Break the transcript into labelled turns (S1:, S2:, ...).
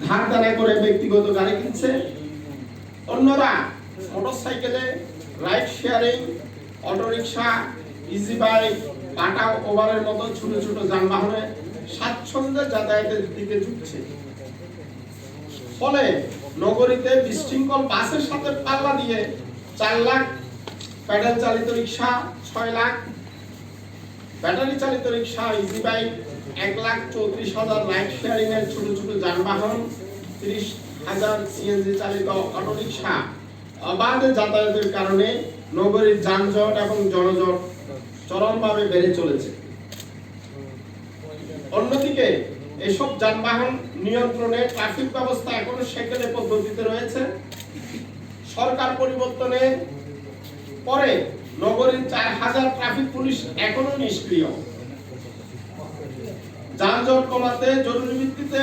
S1: ধার দেনা করে ব্যক্তিগত গাড়ি কিনছে, অন্যরা মোটরসাইকেলে, ride sharing, autorickshaw, easy bike, Tata ওভারের মতো ছোট ছোট যানবাহনে স্বাচ্ছন্দ্যে যাতায়াতের দিকে ঝুঁকছে। ফলে নগরীতে বিশৃঙ্খল বাসের সাথে পাল্লা দিয়ে 4 লাখ প্যাডেল চালিত রিক্সা, 6 লাখ ব্যাটারি চালিত রিক্সা, ইজি বাইক, 1,34,000 রাইড শেয়ারিং এর ছোট ছোট যানবাহন, 30,000 সিএনজি চালিত অটোরিকশা অবাধ যাতায়াতের কারণে নগরীর যানজট এবং জনজট চরমভাবে বেড়ে চলেছে। অন্যদিকে এসব যানবাহন নিয়ন্ত্রণে ট্রাফিক ব্যবস্থা এখনো সেকেলে পদ্ধতিতে রয়েছে। সরকার পরিবর্তনের পরে নগরীর 4,000 ট্রাফিক পুলিশ এখনো নিষ্ক্রিয়। যানজট কমাতে জরুরি ভিত্তিতে